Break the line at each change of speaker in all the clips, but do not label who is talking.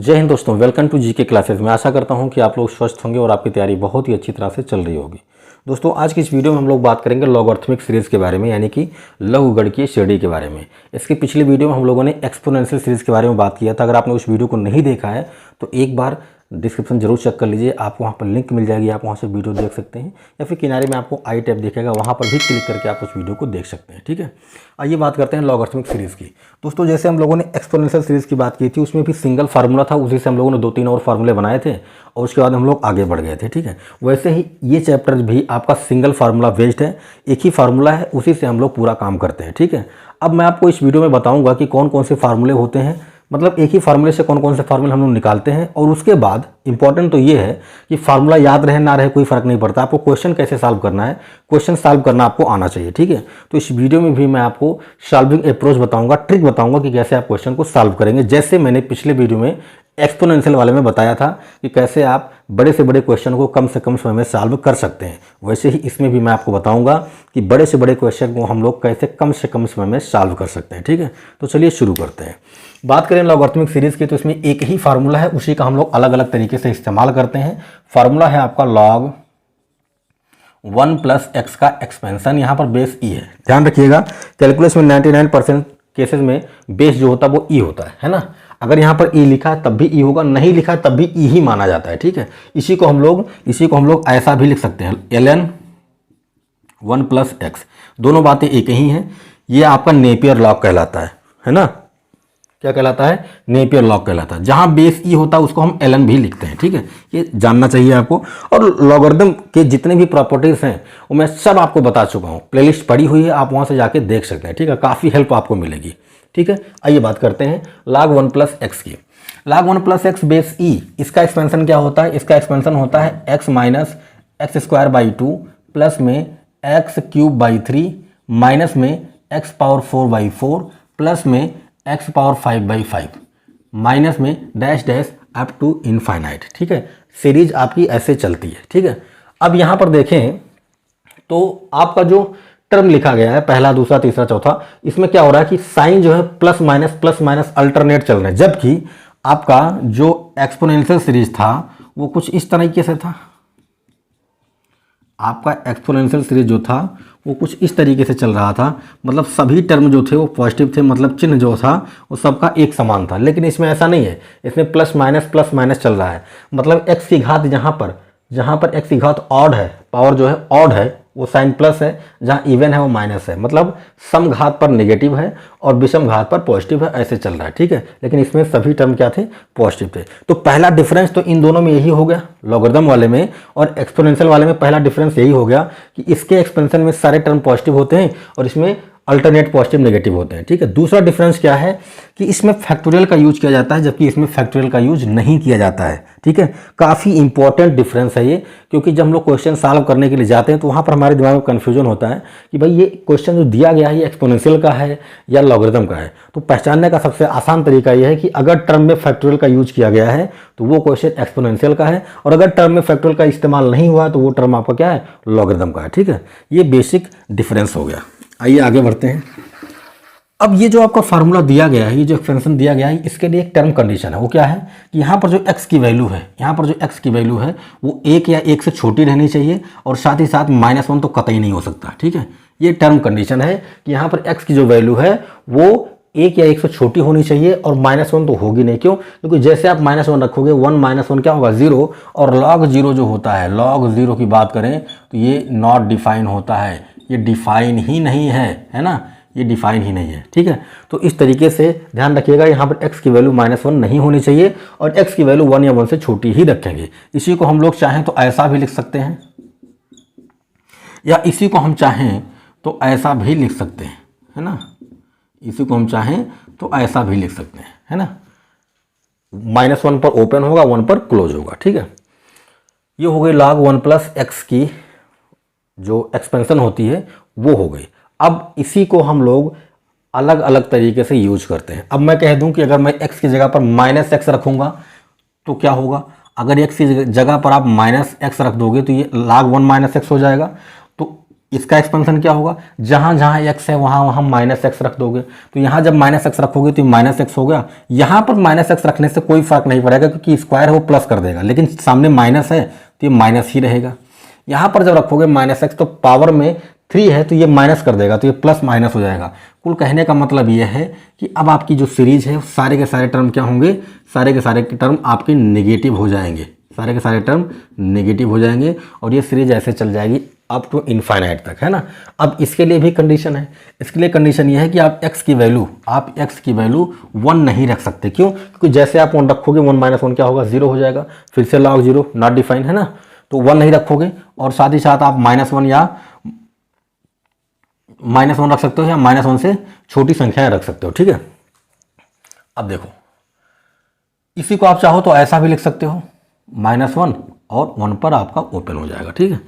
जय हिंद दोस्तों, welcome to GK classes. मैं आशा करता हूं कि आप लोग स्वस्थ होंगे और आपकी तैयारी बहुत ही अच्छी तरह से चल रही होगी। दोस्तों, आज की इस वीडियो में हम लोग बात करेंगे लॉगरिथमिक सीरीज़ के बारे में, यानी कि लघुगणकीय श्रेणी के बारे में। इसके पिछले वीडियो में हम लोगों ने एक्सपोनेंशियल सीरीज़ के बारे में बात किया था। अगर आपने उस वीडियो को नहीं देखा है तो एक बार डिस्क्रिप्शन जरूर चेक कर लीजिए, आपको वहाँ पर लिंक मिल जाएगी, आप वहाँ से वीडियो देख सकते हैं, या फिर किनारे में आपको आई टैब दिखेगा, वहाँ पर भी क्लिक करके आप उस वीडियो को देख सकते हैं। ठीक है, आइए बात करते हैं लॉगरिथमिक सीरीज़ की। दोस्तों, जैसे हम लोगों ने एक्सपोनेंशियल सीरीज़ की बात की थी, उसमें भी सिंगल फार्मूला था, उसी से हम लोगों ने 2-3 और फार्मूले बनाए थे और उसके बाद हम लोग आगे बढ़ गए थे। ठीक है, वैसे ही ये चैप्टर भी आपका सिंगल फार्मूला बेस्ड है, एक ही फार्मूला है, उसी से हम लोग पूरा काम करते हैं। ठीक है, अब मैं आपको इस वीडियो में बताऊँगा कि कौन कौन से फार्मूले होते हैं, मतलब एक ही फार्मूले से कौन कौन से फार्मूले हम लोग निकालते हैं, और उसके बाद इंपॉर्टेंट तो ये है कि फार्मूला याद रहे ना रहे कोई फर्क नहीं पड़ता, आपको क्वेश्चन कैसे सॉल्व करना है, क्वेश्चन सॉल्व करना आपको आना चाहिए। ठीक है, तो इस वीडियो में भी मैं आपको सॉल्विंग अप्रोच बताऊंगा, ट्रिक बताऊंगा कि कैसे आप क्वेश्चन को सॉल्व करेंगे। जैसे मैंने पिछले वीडियो में एक्सपोनेंशियल वाले में बताया था कि कैसे आप बड़े से बड़े क्वेश्चन को कम से कम समय में सॉल्व कर सकते हैं, वैसे ही इसमें भी मैं आपको बताऊंगा कि बड़े से बड़े क्वेश्चन को हम लोग कैसे कम से कम समय में सॉल्व कर सकते हैं। ठीक है, तो चलिए शुरू करते हैं। बात करें लॉगरिथमिक सीरीज़ की, तो इसमें एक ही फार्मूला है, उसी का हम लोग अलग अलग तरीके से इस्तेमाल करते हैं। फार्मूला है आपका log 1 प्लस एक्स का एक्सपेंशन, यहाँ पर बेस ई है। ध्यान रखिएगा, कैलकुलस में 99% केसेस में बेस जो होता है वो ई होता है ना। अगर यहाँ पर ई लिखा है तब भी ई होगा, नहीं लिखा है तब भी ई ही माना जाता है। ठीक है, इसी को हम लोग ऐसा भी लिख सकते हैं, ln 1 प्लस एक्स। दोनों बातें एक ही हैं। ये आपका नेपियर लॉग कहलाता है ना। क्या कहलाता है? नेपियर लॉग कहलाता है। जहां बेस ई होता है उसको हम ln भी लिखते हैं। ठीक है, ये जानना चाहिए आपको। और लॉगरिथम के जितने भी प्रॉपर्टीज हैं वो मैं सब आपको बता चुका हूं, प्लेलिस्ट पड़ी हुई है, आप वहां से जाके देख सकते हैं। ठीक है, काफ़ी हेल्प आपको मिलेगी। ठीक है, आइए बात करते हैं log 1 प्लस एक्स की। log 1 plus x base e, इसका एक्सपेंशन क्या होता है? इसका एक्सपेंशन होता है x minus x square by 2 plus में एक्स क्यूब बाई 3 माइनस में एक्स पावर 4 बाई 4 प्लस में एक्स पावर 5 बाई 5 माइनस में dash dash up to infinite. ठीक है, सीरीज आपकी ऐसे चलती है। ठीक है, अब यहाँ पर देखें तो आपका जो टर्म लिखा गया है पहला, दूसरा, तीसरा, चौथा, इसमें क्या हो रहा है कि साइन जो है प्लस माइनस अल्टरनेट चल रहे हैं, जबकि आपका जो एक्सपोनेंशियल सीरीज था वो कुछ इस तरीके से था। आपका एक्सपोनेंशियल सीरीज जो था वो कुछ इस तरीके से चल रहा था, मतलब सभी टर्म जो थे वो पॉजिटिव थे, मतलब चिन्ह जो था वो सबका एक समान था। लेकिन इसमें ऐसा नहीं है, इसमें प्लस माइनस चल रहा है। मतलब एक्स की घात जहाँ पर एक्स की घात ऑड है, पावर जो है ऑड है, वो साइन प्लस है, जहाँ इवन है वो माइनस है। मतलब सम घात पर नेगेटिव है और विषम घात पर पॉजिटिव है, ऐसे चल रहा है। ठीक है, लेकिन इसमें सभी टर्म क्या थे? पॉजिटिव थे। तो पहला डिफरेंस तो इन दोनों में यही हो गया, लॉगरिथम वाले में और एक्सपोनेंशियल वाले में पहला डिफरेंस यही हो गया कि इसके एक्सपेंशन में सारे टर्म पॉजिटिव होते हैं और इसमें अल्टरनेट पॉजिटिव नेगेटिव होते हैं। ठीक है, दूसरा डिफरेंस क्या है कि इसमें फैक्टोरियल का यूज किया जाता है, जबकि इसमें फैक्टोरियल का यूज नहीं किया जाता है। ठीक है, काफ़ी इंपॉर्टेंट डिफरेंस है ये, क्योंकि जब हम लोग क्वेश्चन सॉल्व करने के लिए जाते हैं तो वहाँ पर हमारे दिमाग में कन्फ्यूजन होता है कि भाई ये क्वेश्चन जो दिया गया है ये एक्सपोनेंशियल का है या लॉगरिथम का है। तो पहचानने का सबसे आसान तरीका यह है कि अगर टर्म में फैक्टोरियल का यूज किया गया है तो वो क्वेश्चन एक्सपोनेंशियल का है, और अगर टर्म में फैक्टोरियल का इस्तेमाल नहीं हुआ तो वो टर्म आपका क्या है? लॉगरिथम का है। ठीक है, ये बेसिक डिफरेंस हो गया। आइए आगे बढ़ते हैं। अब ये जो आपका फार्मूला दिया गया है, ये जो एक्सपेंशन दिया गया है, इसके लिए एक टर्म कंडीशन है। वो क्या है कि यहाँ पर जो x की वैल्यू है, वो 1 या 1 से छोटी रहनी चाहिए, और साथ ही साथ -1 तो कतई नहीं हो सकता। ठीक है, ये टर्म कंडीशन है कि यहाँ पर x की जो वैल्यू है वो 1 या 1 से छोटी होनी चाहिए, और -1 तो होगी नहीं। क्यों? क्योंकि जैसे आप -1 रखोगे, 1 क्या होगा? 0, और log 0 जो होता है, log 0 की बात करें तो ये नॉट डिफाइन होता है, ये डिफाइन ही नहीं है ना, ये डिफाइन ही नहीं है। ठीक है, तो इस तरीके से ध्यान रखिएगा, यहाँ पर x की वैल्यू -1 नहीं होनी चाहिए और x की वैल्यू 1 या 1 से छोटी ही रखेंगे। इसी को हम लोग चाहें तो ऐसा भी लिख सकते हैं, या इसी को हम चाहें तो ऐसा भी लिख सकते हैं, है ना। इसी को हम चाहें तो ऐसा भी लिख सकते हैं, है ना। -1 पर ओपन होगा, 1 पर क्लोज होगा। ठीक है, ये हो गई log 1 प्लस एक्स की जो एक्सपेंशन होती है वो हो गई। अब इसी को हम लोग अलग अलग तरीके से यूज करते हैं। अब मैं कह दूं कि अगर मैं x की जगह पर -x रखूंगा तो क्या होगा? अगर x की जगह पर आप -x रख दोगे तो ये log 1 - x हो जाएगा। तो इसका एक्सपेंशन क्या होगा, जहाँ जहाँ x है वहाँ वहाँ माइनस एक्स रख दोगे, तो यहाँ जब माइनस एक्स रखोगे तो माइनस एक्स हो गया। यहाँ पर माइनस एक्स रखने से कोई फर्क नहीं पड़ेगा क्योंकि स्क्वायर है वो प्लस कर देगा, लेकिन सामने माइनस है तो ये माइनस ही रहेगा। यहाँ पर जब रखोगे माइनस एक्स तो पावर में 3 है तो ये माइनस कर देगा, तो ये प्लस माइनस हो जाएगा। कुल कहने का मतलब ये है कि अब आपकी जो सीरीज है सारे के सारे टर्म क्या होंगे, सारे के सारे टर्म आपके नेगेटिव हो जाएंगे, सारे के सारे टर्म नेगेटिव हो जाएंगे और ये सीरीज ऐसे चल जाएगी अप टू इनफाइनाइट तक, है ना। अब इसके लिए भी कंडीशन है, इसके लिए कंडीशन ये है कि आप x की वैल्यू 1 नहीं रख सकते। क्यों? क्योंकि जैसे आप 1 रखोगे 1 - 1 क्या होगा, 0 हो जाएगा। फिर से log 0 नॉट डिफाइन, है ना, तो 1 नहीं रखोगे और साथ ही साथ आप -1 या -1 रख सकते हो या -1 से छोटी संख्याएं रख सकते हो, ठीक है। अब देखो इसी को आप चाहो तो ऐसा भी लिख सकते हो, -1 और 1 पर आपका ओपन हो जाएगा, ठीक है।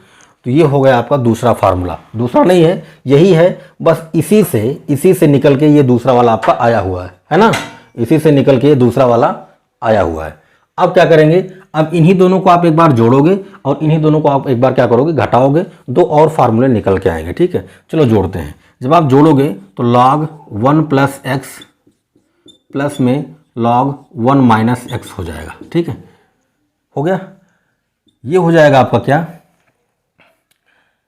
तो ये हो गया आपका दूसरा फार्मूला, दूसरा नहीं है यही है, बस इसी से निकल के ये दूसरा वाला आपका आया हुआ है ना, इसी से निकल के ये दूसरा वाला आया हुआ है। अब क्या करेंगे, अब इन्हीं दोनों को आप एक बार जोड़ोगे और इन्हीं दोनों को आप एक बार क्या करोगे, घटाओगे, दो और फार्मूले निकल के आएंगे, ठीक है। चलो जोड़ते हैं। जब आप जोड़ोगे तो log 1 + x प्लस में log 1 - x हो जाएगा, ठीक है। हो गया, ये हो जाएगा आपका क्या,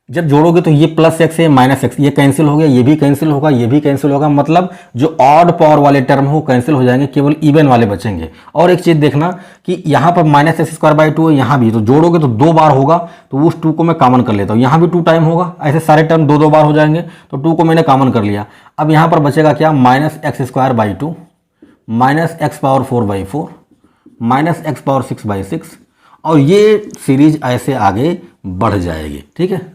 जब जोड़ोगे तो ये +x है -x, ये कैंसिल हो गया, ये भी कैंसिल होगा, ये भी कैंसिल होगा, मतलब जो ऑड पावर वाले टर्म हो कैंसिल हो जाएंगे, केवल इवन वाले बचेंगे। और एक चीज़ देखना कि यहाँ पर -x² है, यहाँ भी तो जोड़ोगे तो 2 बार होगा, तो उस 2 को मैं कॉमन कर लेता हूँ, यहाँ भी 2 टाइम होगा, ऐसे सारे टर्म 2 बार हो जाएंगे, तो 2 को मैंने कॉमन कर लिया। अब यहाँ पर बचेगा क्या, -x² -x⁴/4 -x⁴6/6 और ये सीरीज ऐसे आगे बढ़ जाएगी, ठीक है।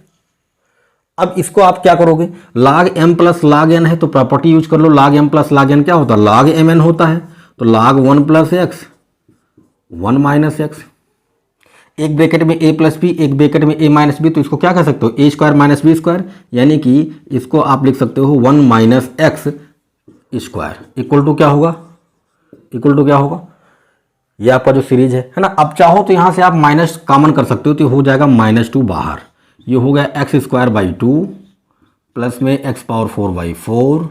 अब इसको आप क्या करोगे, log m + log n है तो प्रॉपर्टी यूज कर लो, log m + log n क्या होता है, log mn होता है, तो log 1 + x 1 - x, एक ब्रैकेट में a + b, एक ब्रैकेट में a - b, तो इसको क्या कह सकते हो, a² - b², यानी कि इसको आप लिख सकते हो 1 - x² इक्वल टू क्या होगा, इक्वल टू क्या होगा, ये आपका जो सीरीज है ना। अब चाहो तो यहाँ से आप माइनस कॉमन कर सकते हो, तो हो जाएगा -2 बाहर, ये हो गया x²/2 प्लस में x⁴/4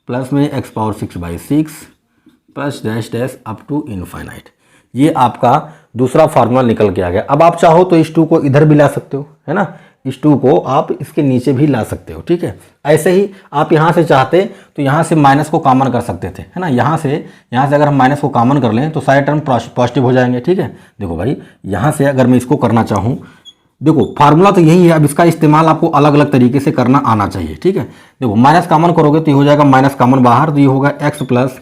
प्लस में x⁴6/6 plus dash dash up to infinite. ये आपका दूसरा फार्मूला निकल के आ गया। अब आप चाहो तो इस 2 को इधर भी ला सकते हो, है ना, इस 2 को आप इसके नीचे भी ला सकते हो, ठीक है। ऐसे ही आप यहाँ से चाहते तो यहाँ से माइनस को कॉमन कर सकते थे, है ना, यहाँ से अगर हम माइनस को कॉमन कर लें तो सारे टर्म पॉजिटिव हो जाएंगे, ठीक है। देखो भाई, यहाँ से अगर मैं इसको करना चाहूँ, देखो फार्मूला तो यही है, अब इसका इस्तेमाल आपको अलग अलग तरीके से करना आना चाहिए, ठीक है। देखो माइनस कॉमन करोगे तो ये हो जाएगा माइनस कॉमन बाहर, तो ये होगा x +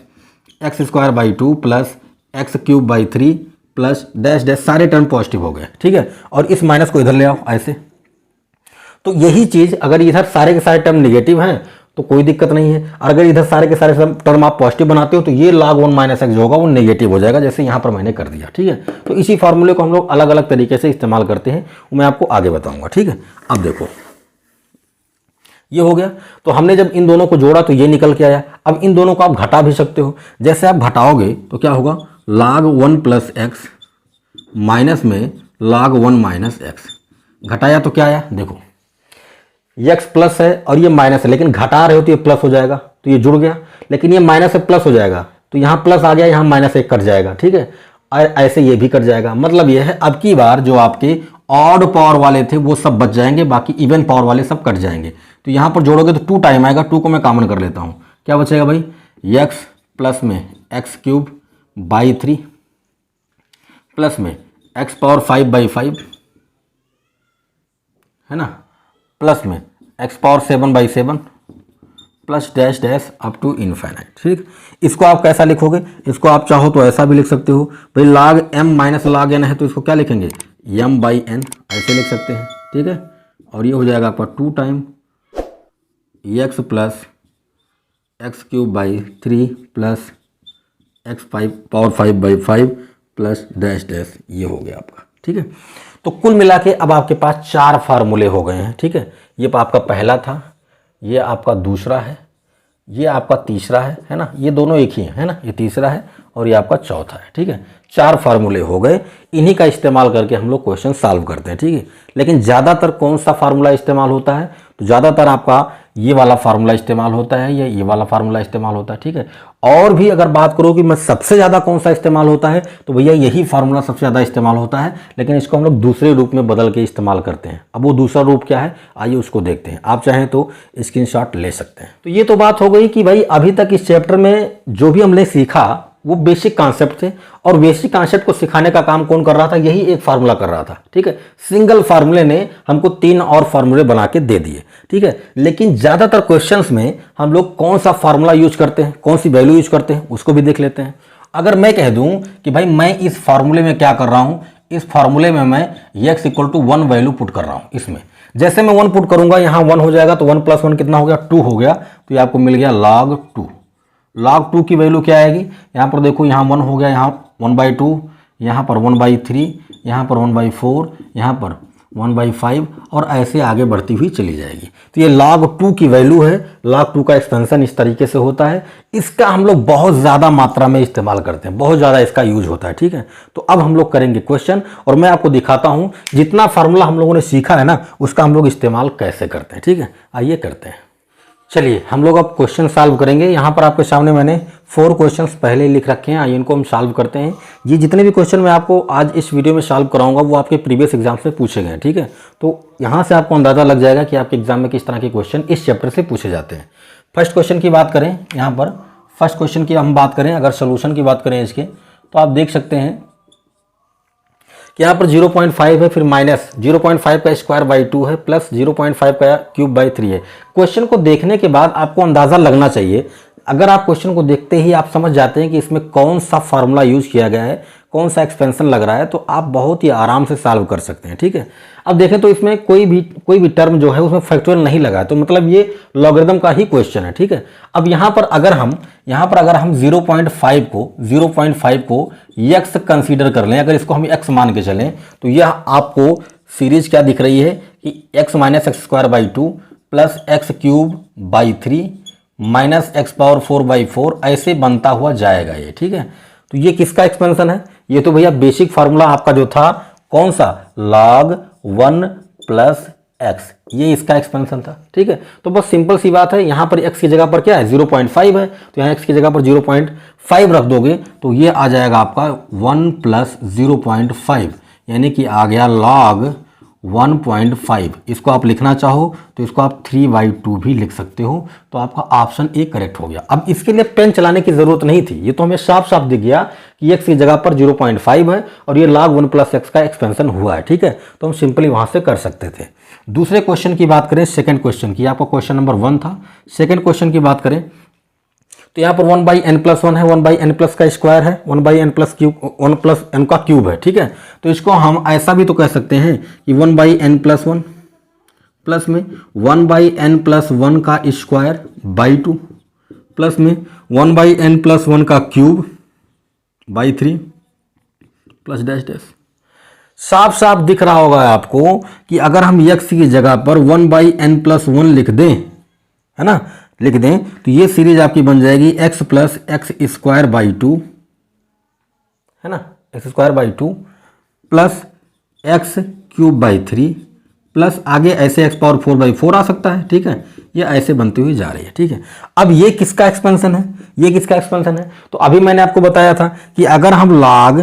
x²/2 plus x³/3 plus dash dash, सारे टर्म पॉजिटिव हो गए, ठीक है। और इस माइनस को इधर ले आओ ऐसे, तो यही चीज़ अगर इधर सारे के सारे टर्म नेगेटिव हैं तो कोई दिक्कत नहीं है, अगर इधर सारे के सारे टर्म आप पॉजिटिव बनाते हो तो ये log 1 - x जो होगा वो नेगेटिव हो जाएगा, जैसे यहाँ पर मैंने कर दिया, ठीक है। तो इसी फार्मूले को हम लोग अलग अलग तरीके से इस्तेमाल करते हैं, वो मैं आपको आगे बताऊंगा, ठीक है। अब देखो ये हो गया, तो हमने जब इन दोनों को जोड़ा तो ये निकल के आया। अब इन दोनों को आप घटा भी सकते हो, जैसे आप घटाओगे तो क्या होगा, log 1 + x माइनस में log 1 - x, घटाया तो क्या आया, देखो ये x प्लस है और ये माइनस है, लेकिन घटा रहे हो तो ये प्लस हो जाएगा, तो ये जुड़ गया, लेकिन ये माइनस से प्लस हो जाएगा, तो यहाँ प्लस आ गया, यहाँ -1 कट जाएगा, ठीक है। और ऐसे ये भी कट जाएगा, मतलब ये है अब की बार जो आपके ऑड पावर वाले थे वो सब बच जाएंगे, बाकी इवन पावर वाले सब कट जाएंगे। तो यहाँ पर जोड़ोगे तो 2 टाइम आएगा, 2 को मैं कॉमन कर लेता हूँ, क्या बचेगा भाई, x प्लस में x³/3 प्लस में x⁴5/5, है ना, प्लस में x⁴7/7 plus dash dash up to infinite, ठीक। इसको आप कैसा लिखोगे, इसको आप चाहो तो ऐसा भी लिख सकते हो भाई, log m - log n है तो इसको क्या लिखेंगे, m/n ऐसे लिख सकते हैं, ठीक है। और ये हो जाएगा आपका 2 time x plus x³/3 plus x⁴5/5 plus dash dash, ये हो गया आपका, ठीक है। तो कुल मिला के अब आपके पास 4 फार्मूले हो गए हैं, ठीक है। ये आपका पहला था, ये आपका दूसरा है, ये आपका तीसरा है ना, ये दोनों एक ही है ना, ये तीसरा है और ये आपका चौथा है। ठीक है, 4 फार्मूले हो गए, इन्हीं का इस्तेमाल करके हम लोग क्वेश्चन सॉल्व करते हैं। ठीक है, लेकिन ज़्यादातर कौन सा फार्मूला इस्तेमाल होता है, तो ज़्यादातर आपका ये वाला फार्मूला इस्तेमाल होता है या ये वाला फार्मूला इस्तेमाल होता है। ठीक है, और भी अगर बात करो कि मैं सबसे ज़्यादा कौन सा इस्तेमाल होता है, तो भैया यही फार्मूला सबसे ज़्यादा इस्तेमाल होता है, लेकिन इसको हम लोग दूसरे रूप में बदल के इस्तेमाल करते हैं। अब वो दूसरा रूप क्या है, आइए उसको देखते हैं। आप चाहें तो स्क्रीनशॉट ले सकते हैं। तो ये तो बात हो गई कि भाई अभी तक इस चैप्टर में जो भी हमने सीखा वो बेसिक कॉन्सेप्ट थे, और बेसिक कॉन्सेप्ट को सिखाने का काम कौन कर रहा था, यही एक फार्मूला कर रहा था। ठीक है, सिंगल फार्मूले ने हमको 3 और फार्मूले बना के दे दिए। ठीक है, लेकिन ज़्यादातर क्वेश्चंस में हम लोग कौन सा फार्मूला यूज करते हैं, कौन सी वैल्यू यूज करते हैं, उसको भी देख लेते हैं। अगर मैं कह दूं कि भाई मैं इस फार्मूले में क्या कर रहा हूं, इस फार्मूले में मैं x = 1 वैल्यू पुट कर रहा हूं। इसमें जैसे मैं 1 पुट करूंगा, यहां 1 हो जाएगा, तो 1 + 1 कितना हो गया, 2 हो गया, तो ये आपको मिल गया log 2। log 2 की वैल्यू क्या आएगी, यहाँ पर देखो, यहाँ 1 हो गया, यहाँ 1/2, यहाँ पर 1/3, यहाँ पर 1/4, यहाँ पर 1/5, और ऐसे आगे बढ़ती हुई चली जाएगी। तो ये log 2 की वैल्यू है। log 2 का एक्सपेंशन इस तरीके से होता है। इसका हम लोग बहुत ज़्यादा मात्रा में इस्तेमाल करते हैं, बहुत ज़्यादा इसका यूज होता है। ठीक है, तो अब हम लोग करेंगे क्वेश्चन, और मैं आपको दिखाता हूँ जितना फार्मूला हम लोगों ने सीखा है ना, उसका हम लोग इस्तेमाल कैसे करते हैं। ठीक है, आइए करते हैं। चलिए हम लोग अब क्वेश्चन सॉल्व करेंगे। यहाँ पर आपके सामने मैंने 4 क्वेश्चंस पहले लिख रखे हैं, आइए इनको हम सॉल्व करते हैं। ये जितने भी क्वेश्चन मैं आपको आज इस वीडियो में सॉल्व कराऊंगा वो आपके प्रीवियस एग्जाम से पूछे गए। ठीक है, तो यहाँ से आपको अंदाज़ा लग जाएगा कि आपके एग्जाम में किस तरह के क्वेश्चन इस चैप्टर से पूछे जाते हैं। फर्स्ट क्वेश्चन की बात करें, यहाँ पर फर्स्ट क्वेश्चन की हम बात करें, अगर सोल्यूशन की बात करें इसके, तो आप देख सकते हैं कि यहाँ पर 0.5 है, फिर माइनस 0.5 का स्क्वायर बाई 2 है, प्लस 0.5 का क्यूब बाई 3 है। क्वेश्चन को देखने के बाद आपको अंदाज़ा लगना चाहिए, अगर आप क्वेश्चन को देखते ही आप समझ जाते हैं कि इसमें कौन सा फार्मूला यूज किया गया है, कौन सा एक्सपेंशन लग रहा है, तो आप बहुत ही आराम से सॉल्व कर सकते हैं। ठीक है, अब देखें तो इसमें कोई भी टर्म जो है उसमें फैक्टोरियल नहीं लगा है, तो मतलब ये लॉगरिथम का ही क्वेश्चन है। ठीक है, अब यहाँ पर अगर हम 0.5 को x कंसीडर कर लें, अगर इसको हम x मान के चलें, तो यह आपको सीरीज क्या दिख रही है कि x - x²/2 plus x³/3 minus x⁴/4 ऐसे बनता हुआ जाएगा ये। ठीक है, तो ये किसका एक्सपेंशन है, ये तो भैया बेसिक फार्मूला आपका जो था कौन सा, log 1 + x, ये इसका एक्सपेंशन था। ठीक है, तो बस सिंपल सी बात है, यहाँ पर x की जगह पर क्या है, 0.5 है, तो यहाँ x की जगह पर 0.5 रख दोगे तो ये आ जाएगा आपका 1 + 0.5, यानी कि आ गया log 1.5। इसको आप लिखना चाहो तो इसको आप 3/2 भी लिख सकते हो, तो आपका ऑप्शन ए करेक्ट हो गया। अब इसके लिए पेन चलाने की जरूरत नहीं थी, ये तो हमें साफ साफ दिख गया कि x की जगह पर 0.5 है और ये log 1 + x का एक्सपेंशन हुआ है। ठीक है, तो हम सिंपली वहां से कर सकते थे। दूसरे क्वेश्चन की बात करें, सेकंड क्वेश्चन की, आपका क्वेश्चन नंबर 1 था। सेकंड क्वेश्चन की बात करें तो यहाँ पर 1/n+1 है, 1/n+ का स्क्वायर है, 1/n+ क्यूब, 1 + n का क्यूब है। ठीक है, तो इसको हम ऐसा भी तो कह सकते हैं कि 1/n+1 प्लस में 1/n+1 का स्क्वायर बाई 2 प्लस में 1/n+1 का cube by 3 plus dash dash. साफ साफ दिख रहा होगा आपको कि अगर हम x की जगह पर 1/n+1 लिख दें, है ना, लिख दें, तो ये सीरीज आपकी बन जाएगी x + x²/2, है ना, x²/2 प्लस x³/3 प्लस आगे ऐसे x⁴/4 आ सकता है। ठीक है, ये ऐसे बनती हुई जा रही है। ठीक है, अब ये किसका एक्सपेंशन है, ये किसका एक्सपेंशन है, तो अभी मैंने आपको बताया था कि अगर हम log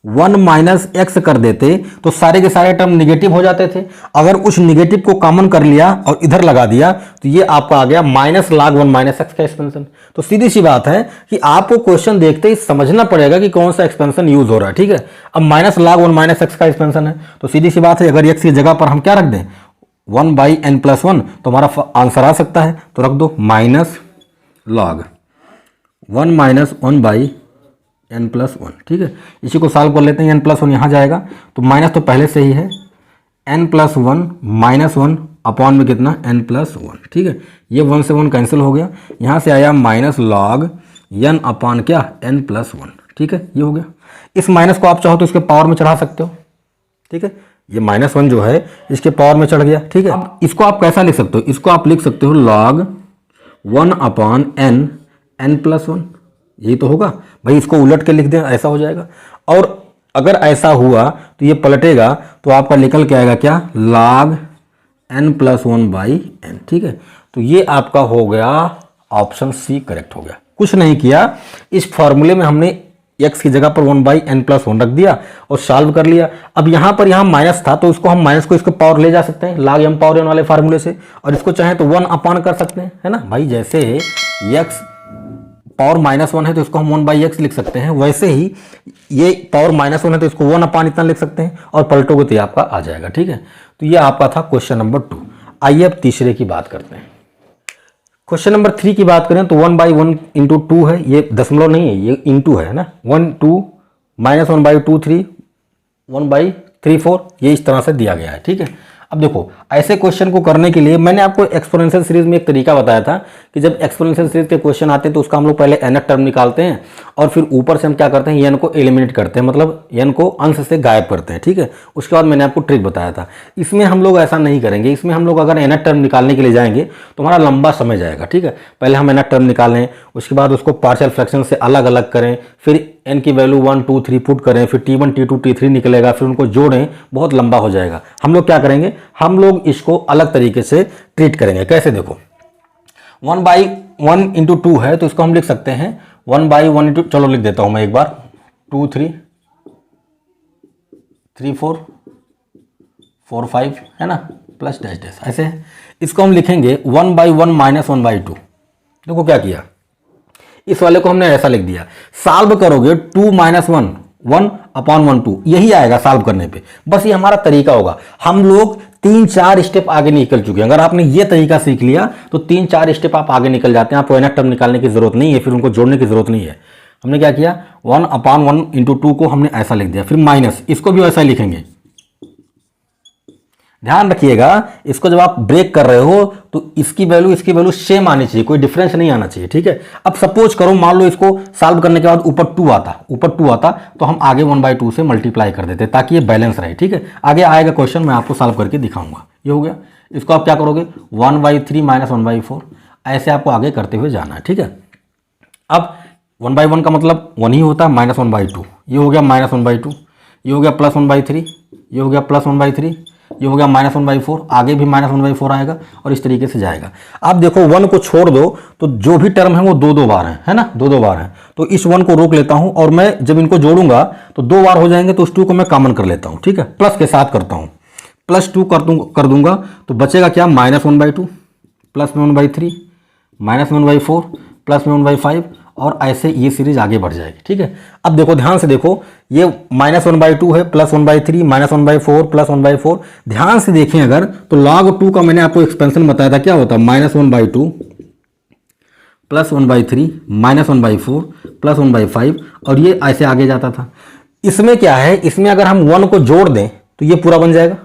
1 - x कर देते तो सारे के सारे टर्म निगेटिव हो जाते थे। अगर उस निगेटिव को कॉमन कर लिया और इधर लगा दिया तो ये आपका आ गया -log 1 - x का एक्सपेंशन। तो सीधी सी बात है कि आपको क्वेश्चन देखते ही समझना पड़ेगा कि कौन सा एक्सपेंशन यूज हो रहा है। ठीक है, अब -log 1 - x का एक्सपेंशन है, तो सीधी सी बात है अगर x की जगह पर हम क्या रख दें 1/n+1 तो हमारा आंसर आ सकता है, तो रख दो -log 1 - 1/n+1। ठीक है, इसी को सॉल्व कर लेते हैं, n+1 यहाँ जाएगा तो माइनस तो पहले से ही है, n+1 -1 अपॉन में कितना n+1। ठीक है, ये 1 से 1 कैंसिल हो गया, यहाँ से आया -log n अपॉन क्या n+1। ठीक है, ये हो गया। इस माइनस को आप चाहो तो इसके पावर में चढ़ा सकते हो। ठीक है, ये -1 जो है इसके पावर में चढ़ गया। ठीक है, अब इसको आप कैसा लिख सकते हो, इसको आप लिख सकते हो log 1 अपॉन n n+1। यही तो होगा भाई, इसको उलट के लिख दें, ऐसा हो जाएगा। और अगर ऐसा हुआ तो ये पलटेगा तो आपका निकल के आएगा क्या, log n+1/n। ठीक है, तो ये आपका हो गया ऑप्शन सी करेक्ट हो गया। कुछ नहीं किया, इस फॉर्मूले में हमने x की जगह पर 1/n+1 रख दिया और सॉल्व कर लिया। अब यहाँ पर यहाँ माइनस था तो इसको हम माइनस को इसको पावर ले जा सकते हैं log m⁴n वाले फार्मूले से, और इसको चाहे तो 1 अपान कर सकते हैं, है ना भाई। जैसे x पावर -1 है तो इसको हम 1/x लिख सकते हैं, वैसे ही ये पावर -1 है तो इसको 1 अपान इतना लिख सकते हैं और पलटोगे तो ये आपका आ जाएगा। ठीक है, तो ये आपका था क्वेश्चन नंबर 2। आइए अब तीसरे की बात करते हैं। क्वेश्चन नंबर 3 की बात करें तो 1/1 × 2 है, ये दशमलव नहीं है, ये इंटू है ना। 1 2 -1/2 3 1/3 ये इस तरह से दिया गया है। ठीक है, अब देखो ऐसे क्वेश्चन को करने के लिए मैंने आपको एक्सपोनेंशियल सीरीज में एक तरीका बताया था कि जब एक्सपोनेंशियल सीरीज के क्वेश्चन आते हैं तो उसका हम लोग पहले nth टर्म निकालते हैं और फिर ऊपर से हम क्या करते हैं, n को एलिमिनेट करते हैं, मतलब n को अंश से गायब करते हैं। ठीक है, उसके बाद मैंने आपको ट्रिक बताया था। इसमें हम लोग ऐसा नहीं करेंगे, इसमें हम लोग अगर nth टर्म निकालने के लिए जाएंगे तो हमारा लंबा समय जाएगा। ठीक है, पहले हम nth टर्म निकालें, उसके बाद उसको पार्शियल फ्रैक्शन से अलग अलग करें, फिर n की वैल्यू 1 2 3 पुट करें, फिर t1 t2 t3 निकलेगा, फिर उनको जोड़ें, बहुत लंबा हो जाएगा। हम लोग क्या करेंगे, हम लोग इसको अलग तरीके से ट्रीट करेंगे। कैसे, देखो 1/1 × 2 है तो इसको हम लिख सकते हैं 1/1 × चलो लिख देता हूं मैं एक बार, 2 3 3 4 4 5 है ना, प्लस डैश डैश ऐसे है। इसको हम लिखेंगे 1/1 - 1/2। देखो क्या किया, इस वाले को हमने ऐसा लिख दिया। सॉल्व करोगे 2 - 1 1/1/2 यही आएगा सॉल्व करने पे। बस ये हमारा तरीका होगा। हम लोग 3-4 स्टेप आगे निकल चुके हैं। अगर आपने ये तरीका सीख लिया तो 3-4 स्टेप आप आगे निकल जाते हैं। आपको nth टर्म निकालने की जरूरत नहीं है, फिर उनको जोड़ने की जरूरत नहीं है। हमने क्या किया, 1/1 × 2 को हमने ऐसा लिख दिया, फिर माइनस, इसको भी ऐसा लिखेंगे। ध्यान रखिएगा, इसको जब आप ब्रेक कर रहे हो तो इसकी वैल्यू सेम आनी चाहिए, कोई डिफरेंस नहीं आना चाहिए। ठीक है, अब सपोज करो मान लो इसको सॉल्व करने के बाद ऊपर 2 आता तो हम आगे 1/2 से मल्टीप्लाई कर देते ताकि ये बैलेंस रहे। ठीक है, आगे आएगा क्वेश्चन, मैं आपको सॉल्व करके दिखाऊंगा। ये हो गया, इसको आप क्या करोगे 1/3 - 1/4 ऐसे आपको आगे करते हुए जाना है। ठीक है, अब 1/1 का मतलब 1 ही होता है, -1/2 ये हो गया -1/2, ये हो गया +1/3, ये हो गया +1/3, ये हो गया -1/4, आगे भी -1/4 आएगा और इस तरीके से जाएगा। आप देखो 1 को छोड़ दो तो जो भी टर्म है वो 2-2 बार है ना, 2-2 बार है। तो इस 1 को रोक लेता हूं और मैं जब इनको जोड़ूंगा तो 2 बार हो जाएंगे, तो उस 2 को मैं कॉमन कर लेता हूं। ठीक है, प्लस के साथ करता हूं, +2 कर दूंगा तो बचेगा क्या, -1/2 प्लस में 1/3 -1/4 प्लस में 1/5 और ऐसे ये सीरीज आगे बढ़ जाएगी। ठीक है, अब देखो ध्यान से देखो, ये -1/2 है, +1/3 -1/4 +1/4। ध्यान से देखें अगर तो log 2 का मैंने आपको एक्सपेंशन बताया था, क्या होता है -1/2 +1/3 -1/4 +1/5 और ये ऐसे आगे जाता था। इसमें क्या है, इसमें अगर हम 1 को जोड़ दें तो ये पूरा बन जाएगा।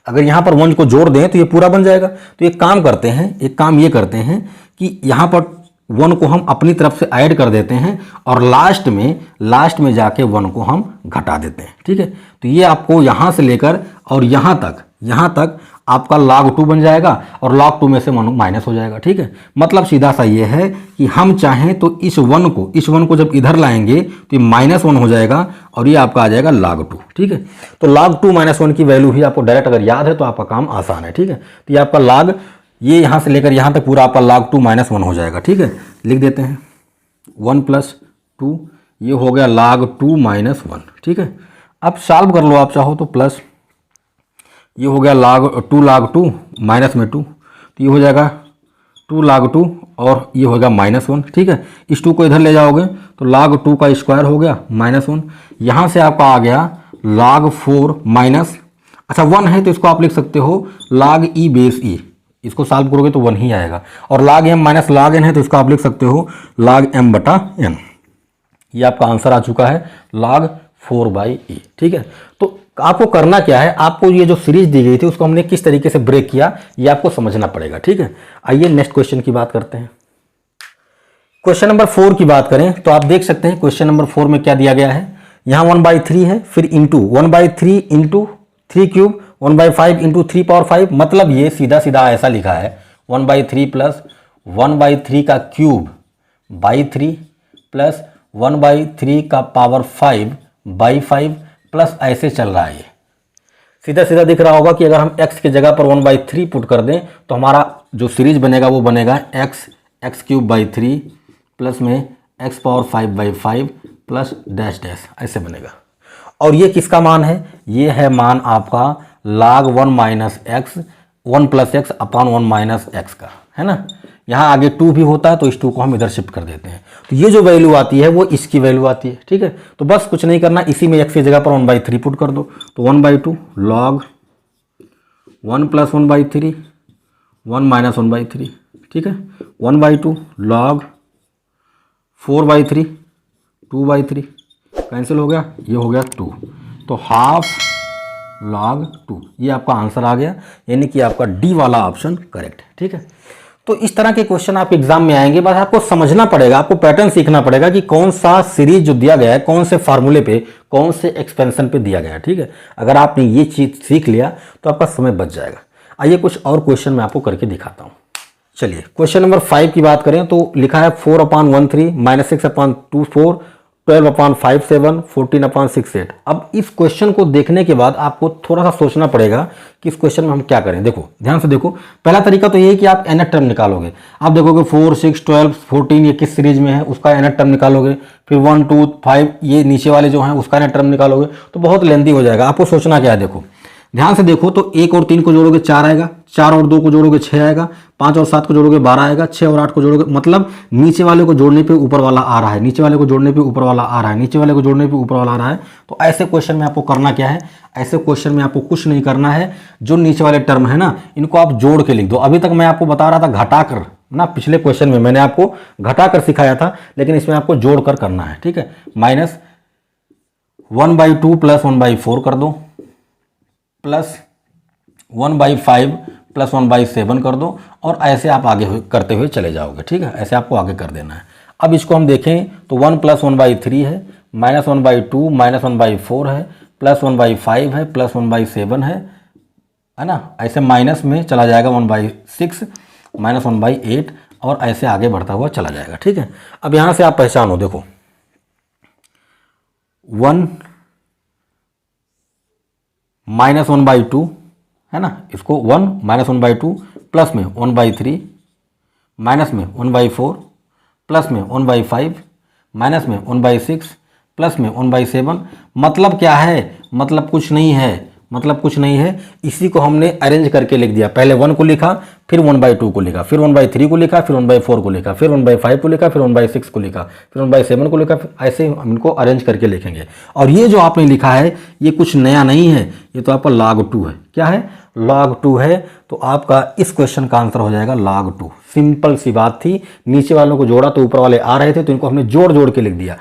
अगर यहां पर 1 को जोड़ दें तो ये पूरा बन जाएगा। तो एक काम करते हैं, एक काम ये करते हैं कि यहां पर 1 को हम अपनी तरफ से ऐड कर देते हैं और लास्ट में जाके 1 को हम घटा देते हैं। ठीक है, तो ये आपको यहां से लेकर और यहां तक आपका log 2 बन जाएगा और log 2 में से 1 माइनस हो जाएगा। ठीक है, मतलब सीधा सा ये है कि हम चाहें तो इस 1 को जब इधर लाएंगे तो ये -1 हो जाएगा और ये आपका आ जाएगा log 2। ठीक है, तो log 2 - 1 की वैल्यू भी आपको डायरेक्ट अगर याद है तो आपका काम आसान है। ठीक है, तो ये आपका log, ये यहाँ से लेकर यहाँ तक पूरा आपका log 2 - 1 हो जाएगा। ठीक है, लिख देते हैं 1 + 2, ये हो गया log 2 - 1। ठीक है, अब सॉल्व कर लो आप चाहो तो, प्लस ये हो गया log 2 माइनस में 2 तो ये हो जाएगा 2 log 2 और ये होगा -1। ठीक है, इस 2 को इधर ले जाओगे तो log 2 का स्क्वायर हो गया -1। यहाँ से आपका आ गया log 4 माइनस, अच्छा 1 है तो इसको आप लिख सकते हो log e बेस e, इसको सॉल्व करोगे तो 1 ही आएगा। और log m - log n है तो इसको आप लिख सकते हो log m/n। ये आपका आंसर आ चुका है log 4/e। ठीक है, तो आपको करना क्या है, आपको ये जो सीरीज दी गई थी उसको हमने किस तरीके से ब्रेक किया ये आपको समझना पड़ेगा। ठीक है, आइए नेक्स्ट क्वेश्चन की बात करते हैं। क्वेश्चन नंबर 4 की बात करें तो आप देख सकते हैं क्वेश्चन नंबर 4 में क्या दिया गया है। यहाँ 1/3 है, फिर इंटू 1/3 इंटू 3³ 1/5 इंटू 3⁵, मतलब ये सीधा सीधा ऐसा लिखा है 1/3 प्लस 1/3 का क्यूब बाई 3 प्लस 1/3 का पावर 5/5 प्लस ऐसे चल रहा है। ये सीधा सीधा दिख रहा होगा कि अगर हम x की जगह पर 1/3 पुट कर दें तो हमारा जो सीरीज बनेगा वो बनेगा x³/3 प्लस में x power 5/5 plus dash dash ऐसे बनेगा। और ये किसका मान है? ये है मान आपका log 1 minus x 1 plus x upon 1 minus x का, है ना। यहाँ आगे 2 भी होता है तो इस 2 को हम इधर शिफ्ट कर देते हैं, तो ये जो वैल्यू आती है वो इसकी वैल्यू आती है, ठीक है। तो बस कुछ नहीं करना, इसी में x की जगह पर 1/3 पुट कर दो, तो 1/2 log 1 प्लस 1/3 1 माइनस 1/3, ठीक है। 1/2 log 4/3 2/3 कैंसिल हो गया, ये हो गया 2, तो हाफ log 2, ये आपका आंसर आ गया, यानी कि आपका डी वाला ऑप्शन करेक्ट है, ठीक है। तो इस तरह के क्वेश्चन आप एग्जाम में आएंगे, बस आपको समझना पड़ेगा, आपको पैटर्न सीखना पड़ेगा कि कौन सा सीरीज जो दिया गया है, कौन से फार्मूले पे, कौन से एक्सपेंशन पे दिया गया है, ठीक है। अगर आपने ये चीज सीख लिया तो आपका समय बच जाएगा। आइए कुछ और क्वेश्चन मैं आपको करके दिखाता हूँ। चलिए क्वेश्चन नंबर 5 की बात करें तो लिखा है 4/13 माइनस 6/24 12/57 14/68। अब इस क्वेश्चन को देखने के बाद आपको थोड़ा सा सोचना पड़ेगा कि इस क्वेश्चन में हम क्या करें। देखो ध्यान से देखो, पहला तरीका तो ये है कि आप nth टर्म निकालोगे। आप देखोगे 4 6 12 14 ये किस सीरीज में है उसका nth टर्म निकालोगे, फिर 1 2 5 ये नीचे वाले जो हैं उसका nth टर्म निकालोगे, तो बहुत लेंदी हो जाएगा। आपको सोचना क्या है, देखो ध्यान से देखो, तो 1 और 3 को जोड़ोगे 4 आएगा, 4 और 2 को जोड़ोगे 6 आएगा, 5 और 7 को जोड़ोगे 12 आएगा, 6 और 8 को जोड़ोगे, मतलब नीचे वाले को जोड़ने पे ऊपर वाला आ रहा है, नीचे वाले को जोड़ने पे ऊपर वाला आ रहा है, नीचे वाले को जोड़ने पे ऊपर वाला आ रहा है। तो ऐसे क्वेश्चन में आपको करना क्या है, ऐसे क्वेश्चन में आपको कुछ नहीं करना है, जो नीचे वाले टर्म है ना इनको आप जोड़ के लिख दो। अभी तक मैं आपको बता रहा था घटाकर ना, पिछले क्वेश्चन में मैंने आपको घटाकर सिखाया था, लेकिन इसमें आपको जोड़कर करना है, ठीक है। माइनस 1/2 प्लस 1/4 कर दो, प्लस 1/5 प्लस 1/7 कर दो, और ऐसे आप आगे करते हुए चले जाओगे, ठीक है। ऐसे आपको आगे कर देना है। अब इसको हम देखें तो 1 प्लस 1/3 है, माइनस 1/2 माइनस 1/4 है, प्लस 1/5 है, प्लस 1/7 है ना। ऐसे माइनस में चला जाएगा 1/6 माइनस 1/8, और ऐसे आगे बढ़ता हुआ चला जाएगा, ठीक है। अब यहाँ से आप पहचानो, देखो 1 माइनस 1/2 है ना, इसको 1 माइनस 1/2 प्लस में 1/3 माइनस में 1/4 प्लस में 1/5 माइनस में 1/6 प्लस में 1/7, मतलब क्या है, मतलब कुछ नहीं है, मतलब कुछ नहीं है। इसी को हमने अरेंज करके लिख दिया, पहले 1 को लिखा, फिर 1/2 को लिखा, फिर 1/3 को लिखा, फिर 1/4 को लिखा, फिर 1/5 को लिखा, फिर 1/6 को लिखा, फिर 1/7 को लिखा, ऐसे हम इनको अरेंज करके लिखेंगे। और ये जो आपने लिखा है ये कुछ नया नहीं है, ये तो आपका log 2 है। क्या है, log 2 है। तो आपका इस क्वेश्चन का आंसर हो जाएगा log 2। सिंपल सी बात थी, नीचे वालों को जोड़ा तो ऊपर वाले आ रहे थे, तो इनको हमने जोड़ जोड़ के लिख दिया।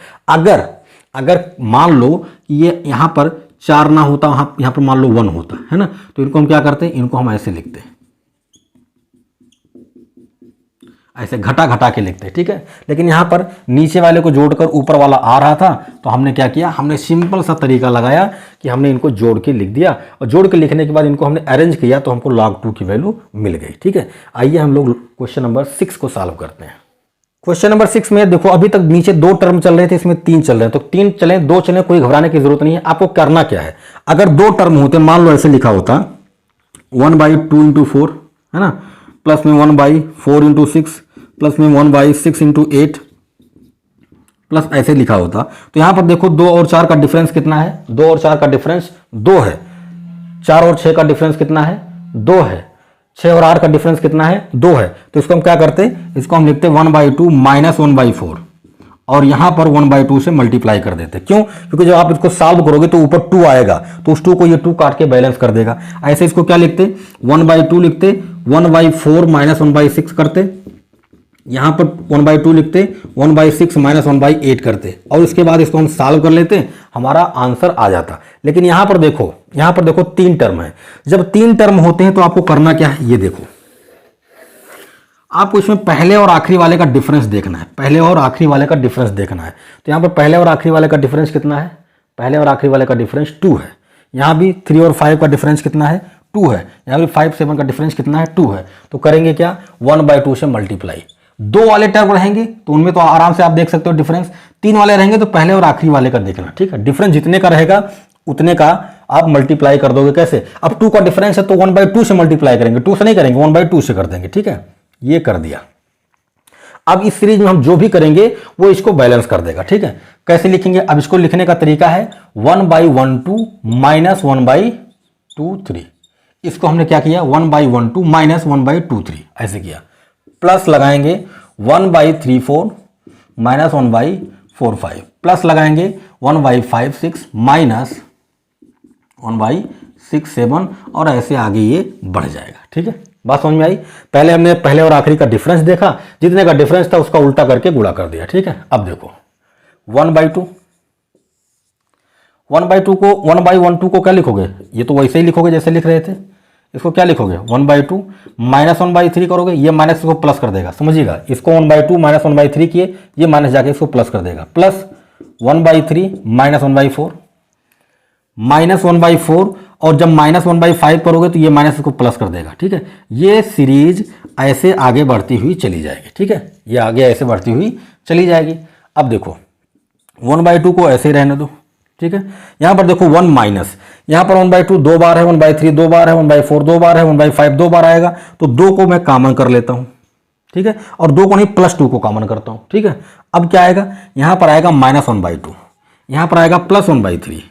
अगर मान लो कि ये यहाँ पर 4 ना होता, यहाँ पर मान लो 1 होता है ना, तो इनको हम क्या करते हैं, इनको हम ऐसे लिखते हैं, ऐसे घटा घटा के लिखते हैं, ठीक है। लेकिन यहाँ पर नीचे वाले को जोड़कर ऊपर वाला आ रहा था, तो हमने क्या किया, हमने सिंपल सा तरीका लगाया कि हमने इनको जोड़ के लिख दिया, और जोड़ के लिखने के बाद इनको हमने अरेंज किया तो हमको log 2 की वैल्यू मिल गई, ठीक है। आइए हम लोग क्वेश्चन नंबर 6 को सॉल्व करते हैं। क्वेश्चन नंबर 6 में देखो, अभी तक नीचे 2 टर्म चल रहे थे, इसमें 3 चल रहे हैं, तो 3 चले 2 चले, कोई घबराने की जरूरत नहीं है। आपको करना क्या है, अगर 2 टर्म होते, मान लो ऐसे लिखा होता 1/2 इंटू 4 है ना, प्लस में 1/4 इंटू 6 प्लस में 1/6 इंटू 8 प्लस ऐसे लिखा होता, तो यहां पर देखो 2 और 4 का डिफरेंस कितना है, 2 और 4 का डिफरेंस 2 है, 4 और 6 का डिफरेंस कितना है, 2 है, 6 और 8 का डिफरेंस कितना है, 2 है। तो इसको हम क्या करते हैं, इसको हम लिखते 1/2 माइनस 1/4, और यहां पर 1/2 से मल्टीप्लाई कर देते। क्यों, क्योंकि जब आप इसको सॉल्व करोगे तो ऊपर 2 आएगा, तो उस 2 को ये 2 काट के बैलेंस कर देगा। ऐसे इसको क्या लिखते, 1/2 लिखते, 1/4 माइनस 1/6 करते, यहां पर 1/2 लिखते, 1/6 माइनस 1/8 करते, और इसके बाद इसको हम सॉल्व कर लेते, हमारा आंसर आ जाता। लेकिन यहां पर देखो 3 टर्म है। जब 3 टर्म होते हैं तो आपको करना क्या है, ये देखो, आपको इसमें पहले और आखिरी वाले का डिफरेंस देखना है, पहले और आखिरी वाले का डिफरेंस देखना है। तो यहां पर पहले और आखिरी वाले का डिफरेंस कितना है, पहले और आखिरी वाले का डिफरेंस 2 है। यहां भी 3 और 5 का डिफरेंस कितना है, 2 है। यहां भी 5 7 का डिफरेंस कितना है, 2 है। तो करेंगे क्या, 1/2 से मल्टीप्लाई, 2 वाले टर्म रहेंगे तो उनमें तो आराम से आप देख सकते हो डिफरेंस, 3 वाले रहेंगे तो पहले और आखिरी वाले का देखना, ठीक है। डिफरेंस जितने का रहेगा उतने का आप मल्टीप्लाई कर दोगे। कैसे? अब 2 का डिफरेंस है तो 1/2 से मल्टीप्लाई करेंगे, 2 से नहीं करेंगे, 1/2 से कर देंगे, ठीक है। ये कर दिया। अब इस सीरीज में हम जो भी करेंगे वो इसको बैलेंस कर देगा, ठीक है। कैसे लिखेंगे? अब इसको लिखने का तरीका है 1/12 माइनस 1/23। इसको हमने क्या किया? 1/12 माइनस 1/23 ऐसे किया। प्लस लगाएंगे 1/34 माइनस 1/45, प्लस लगाएंगे 1/56 माइनस 1/67 और ऐसे आगे ये बढ़ जाएगा, ठीक है। बात समझ में आई? पहले हमने पहले और आखिरी का डिफरेंस देखा, जितने का डिफरेंस था उसका उल्टा करके गुणा कर दिया, ठीक है। अब देखो 1/2 को 1/12 को क्या लिखोगे? ये तो वैसे ही लिखोगे जैसे लिख रहे थे। इसको क्या लिखोगे? 1/2 माइनस 1/3 करोगे, ये माइनस इसको प्लस कर देगा, समझिएगा। इसको 1/2 माइनस 1/3 किए, ये माइनस जाके इसको प्लस कर देगा, प्लस 1/3 माइनस 1/4 माइनस 1/4, और जब माइनस 1/5 करोगे तो ये माइनस इसको प्लस कर देगा, ठीक है। ये सीरीज ऐसे आगे बढ़ती हुई चली जाएगी, ठीक है। ये आगे ऐसे बढ़ती हुई चली जाएगी। अब देखो 1/2 को ऐसे ही रहने दो, ठीक है। यहां पर देखो 1 माइनस, यहां पर 1/2 2 बार है, 1/3 2 बार है, 1/4 2 बार है, 1/5 2 बार आएगा, तो 2 को मैं कॉमन कर लेता हूं, ठीक है। और 2 को नहीं +2 को कॉमन करता हूं, ठीक है। अब क्या आएगा? यहां पर आएगा -1/2, यहां पर आएगा +1/3,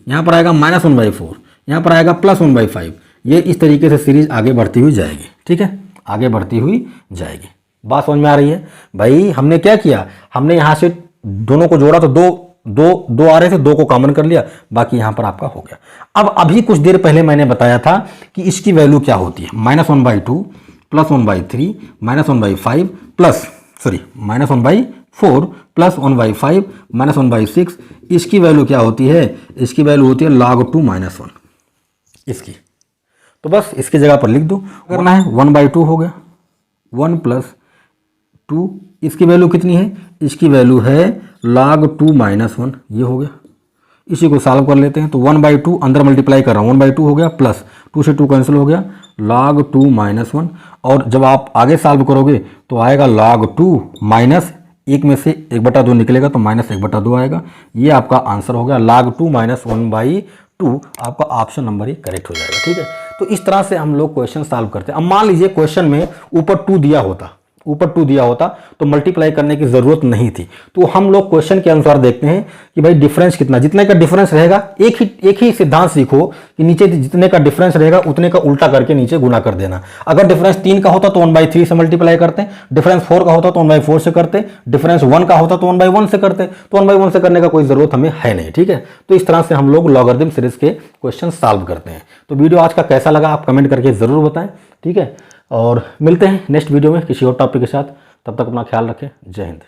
यहां पर आएगा -1/4, यहां पर आएगा +1/5। ये इस तरीके से सीरीज आगे बढ़ती हुई जाएगी, ठीक है। आगे बढ़ती हुई जाएगी। बात समझ में आ रही है? भाई हमने क्या किया? हमने यहां से दोनों को जोड़ा तो दो आ रहे थे, 2 को कॉमन कर लिया, बाकी यहां पर आपका हो गया। अब अभी कुछ देर पहले मैंने बताया था कि इसकी वैल्यू क्या होती है। -1/2 +1/3 -1/5 -1/4 +1/5 -1/6, इसकी वैल्यू क्या होती है? इसकी वैल्यू होती है log 2 - 1 इसकी। तो बस इसकी जगह पर लिख दो, करना है 1/2 हो गया, 1 + 2, इसकी वैल्यू कितनी है? इसकी वैल्यू है log 2 - 1, ये हो गया। इसी को सॉल्व कर लेते हैं, तो 1/2 अंदर मल्टीप्लाई कर रहा हूँ, 1/2 हो गया, प्लस 2 से 2 कैंसिल हो गया, log 2 - 1। और जब आप आगे सॉल्व करोगे तो आएगा log 2 माइनस 1 में से 1/2 निकलेगा तो -1/2 आएगा। ये आपका आंसर हो गया, log 2 - 1/2 आपका ऑप्शन नंबर ही करेक्ट हो जाएगा, ठीक है। तो इस तरह से हम लोग क्वेश्चन सॉल्व करते हैं। अब मान लीजिए क्वेश्चन में ऊपर 2 दिया होता तो मल्टीप्लाई करने की जरूरत नहीं थी। तो हम लोग क्वेश्चन के अनुसार देखते हैं कि भाई डिफरेंस कितना, जितने का डिफरेंस रहेगा, एक ही सिद्धांत सीखो कि नीचे जितने का डिफरेंस रहेगा उतने का उल्टा करके नीचे गुना कर देना। अगर डिफरेंस 3 का होता तो 1/3 से मल्टीप्लाई करते, डिफरेंस 4 का होता तो 1/4 से करते, डिफरेंस 1 का होता तो 1/1 से करते। तो 1/1 से करने का कोई जरूरत हमें है नहीं, ठीक है। तो इस तरह से हम लोग लॉगरिथम सीरीज के क्वेश्चन सॉल्व करते हैं। तो वीडियो आज का कैसा लगा आप कमेंट करके जरूर बताएं, ठीक है। और मिलते हैं नेक्स्ट वीडियो में किसी और टॉपिक के साथ। तब तक अपना ख्याल रखें। जय हिंद।